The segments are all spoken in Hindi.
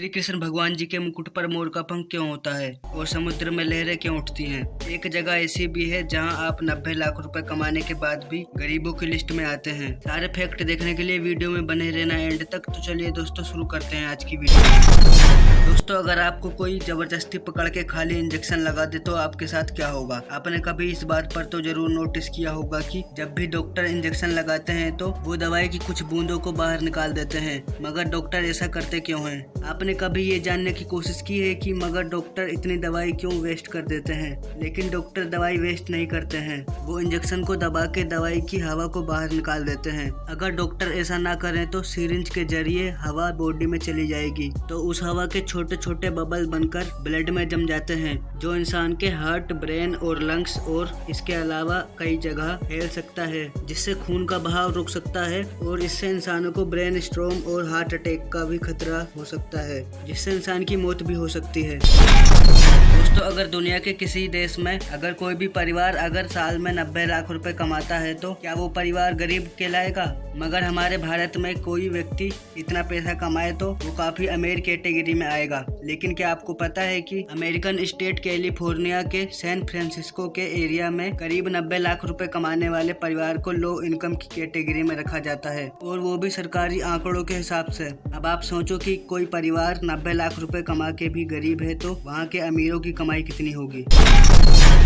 श्री कृष्ण भगवान जी के मुकुट पर मोर का पंख क्यों होता है और समुद्र में लहरें क्यों उठती हैं? एक जगह ऐसी भी है जहां आप 90 लाख रुपए कमाने के बाद भी गरीबों की लिस्ट में आते हैं। सारे फैक्ट देखने के लिए वीडियो में बने रहना एंड तक। तो चलिए दोस्तों शुरू करते हैं आज की वीडियो। दोस्तों अगर आपको कोई जबरदस्ती पकड़ के खाली इंजेक्शन लगा दे तो आपके साथ क्या होगा? आपने कभी इस बात पर तो जरूर नोटिस किया होगा कि जब भी डॉक्टर इंजेक्शन लगाते हैं तो वो दवाई की कुछ बूंदों को बाहर निकाल देते हैं, मगर डॉक्टर ऐसा करते क्यों हैं? आपने कभी ये जानने की कोशिश की है कि मगर डॉक्टर इतनी दवाई क्यों वेस्ट कर देते हैं? लेकिन डॉक्टर दवाई वेस्ट नहीं करते हैं, वो इंजेक्शन को दबा के दवाई की हवा को बाहर निकाल देते हैं। अगर डॉक्टर ऐसा ना करें तो सिरिंज के जरिए हवा बॉडी में चली जाएगी, तो उस हवा के छोटे छोटे बबल बनकर ब्लड में जम जाते हैं, जो इंसान के हार्ट, ब्रेन और लंग्स और इसके अलावा कई जगह फैल सकता है, जिससे खून का बहाव रुक सकता है और इससे इंसानों को ब्रेन स्ट्रोक और हार्ट अटैक का भी खतरा हो सकता है, जिससे इंसान की मौत भी हो सकती है। दोस्तों अगर दुनिया के किसी देश में अगर कोई भी परिवार अगर साल में 90 लाख रुपए कमाता है तो क्या वो परिवार गरीब कहलाएगा? मगर हमारे भारत में कोई व्यक्ति इतना पैसा कमाए तो वो काफी अमीर कैटेगरी में आएगा। लेकिन क्या आपको पता है कि अमेरिकन स्टेट कैलिफोर्निया के सैन फ्रांसिस्को के एरिया में करीब 90 लाख रुपए कमाने वाले परिवार को लो इनकम की कैटेगरी में रखा जाता है, और वो भी सरकारी आंकड़ों के हिसाब से। अब आप सोचो कि कोई परिवार 90 लाख रुपए कमा के भी गरीब है तो वहाँ के अमीरों की कमाई कितनी होगी?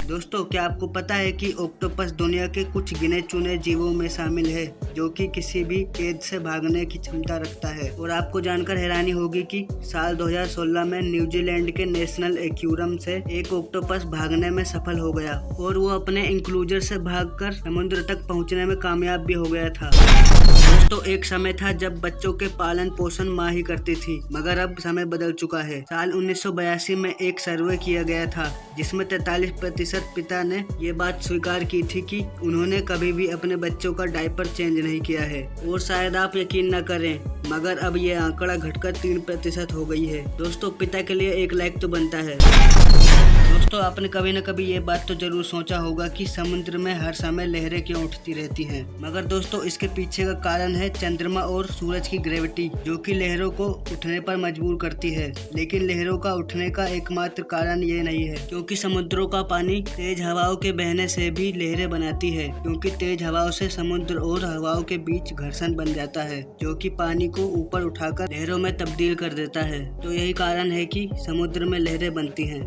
दोस्तों क्या आपको पता है कि ऑक्टोपस दुनिया के कुछ गिने चुने जीवों में शामिल है जो कि किसी भी कैद से भागने की क्षमता रखता है? और आपको जानकर हैरानी होगी कि साल 2016 में न्यूजीलैंड के नेशनल एक्वेरियम से एक ऑक्टोपस भागने में सफल हो गया और वो अपने इंक्लूजर से भागकर समुद्र तक पहुंचने में कामयाब भी हो गया था। दोस्तों एक समय था जब बच्चों के पालन पोषण माँ ही करती थी, मगर अब समय बदल चुका है। साल 1982 में एक सर्वे किया गया था जिसमें 43% पिता ने ये बात स्वीकार की थी कि उन्होंने कभी भी अपने बच्चों का डायपर चेंज नहीं किया है। और शायद आप यकीन न करें, मगर अब ये आंकड़ा घटकर 3% हो गई है। दोस्तों पिता के लिए एक लाइक तो बनता है। दोस्तों आपने कभी न कभी ये बात तो जरूर सोचा होगा कि समुद्र में हर समय लहरें क्यों उठती रहती हैं? मगर दोस्तों इसके पीछे का कारण है चंद्रमा और सूरज की ग्रेविटी, जो कि लहरों को उठने पर मजबूर करती है। लेकिन लहरों का उठने का एकमात्र कारण ये नहीं है, क्योंकि समुद्रों का पानी तेज हवाओं के बहने से भी लहरें बनाती है, क्योंकि तेज हवाओं से समुद्र और हवाओं के बीच घर्षण बन जाता है, जो कि पानी को ऊपर उठाकर लहरों में तब्दील कर देता है। तो यही कारण है कि समुद्र में लहरें बनती हैं।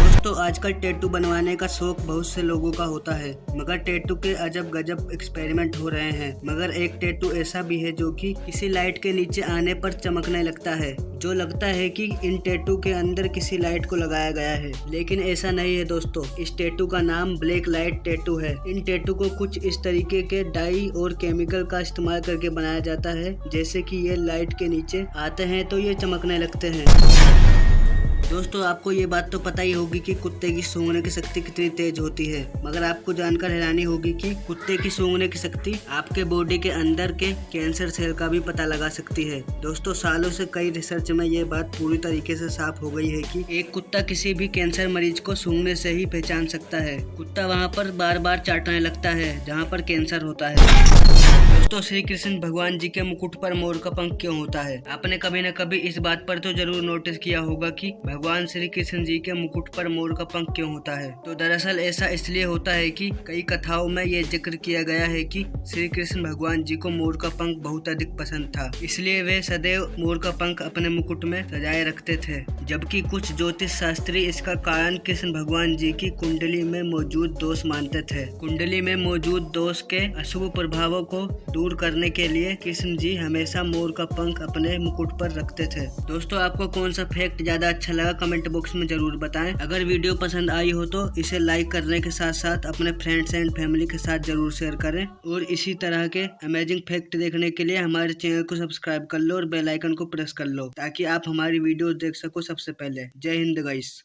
दोस्तों आजकल टैटू बनवाने का शौक बहुत से लोगों का होता है, मगर टैटू के अजब गजब एक्सपेरिमेंट हो रहे हैं। मगर एक टैटू ऐसा भी है जो कि किसी लाइट के नीचे आने पर चमकने लगता है, जो लगता है कि इन टैटू के अंदर किसी लाइट को लगाया गया है। लेकिन ऐसा नहीं है दोस्तों, इस टैटू का नाम ब्लैक लाइट टैटू है। इन टैटू को कुछ इस तरीके के डाई और केमिकल का इस्तेमाल करके बनाया जाता है, जैसे कि ये लाइट के नीचे आते हैं तो ये चमकने लगते हैं। दोस्तों आपको ये बात तो पता ही होगी कि कुत्ते की सूंघने की शक्ति कितनी तेज होती है, मगर आपको जानकर हैरानी होगी कि कुत्ते की सूंघने की शक्ति आपके बॉडी के अंदर के कैंसर सेल का भी पता लगा सकती है। दोस्तों सालों से कई रिसर्च में ये बात पूरी तरीके से साफ हो गई है कि एक कुत्ता किसी भी कैंसर मरीज को सूंघने से ही पहचान सकता है। कुत्ता वहाँ पर बार बार चाटने लगता है जहाँ पर कैंसर होता है। दोस्तों श्री कृष्ण भगवान जी के मुकुट पर मोर का पंख क्यों होता है? आपने कभी न कभी इस बात पर तो जरूर नोटिस किया होगा कि भगवान श्री कृष्ण जी के मुकुट पर मोर का पंख क्यों होता है? तो दरअसल ऐसा इसलिए होता है कि कई कथाओं में ये जिक्र किया गया है कि श्री कृष्ण भगवान जी को मोर का पंख बहुत अधिक पसंद था, इसलिए वे सदैव मोर का पंख अपने मुकुट में सजाए रखते थे। जबकि कुछ ज्योतिष शास्त्री इसका कारण कृष्ण भगवान जी की कुंडली में मौजूद दोष मानते थे। कुंडली में मौजूद दोष के अशुभ प्रभावों को दूर करने के लिए कृष्ण जी हमेशा मोर का पंख अपने मुकुट पर रखते थे। दोस्तों आपको कौन सा फैक्ट ज्यादा अच्छा लगा कमेंट बॉक्स में जरूर बताएं। अगर वीडियो पसंद आई हो तो इसे लाइक करने के साथ साथ अपने फ्रेंड्स एंड फैमिली के साथ जरूर शेयर करें, और इसी तरह के अमेजिंग फैक्ट देखने के लिए हमारे चैनल को सब्सक्राइब कर लो और बेल आइकन को प्रेस कर लो, ताकि आप हमारी वीडियो देख सको सबसे पहले। जय हिंद गाइस।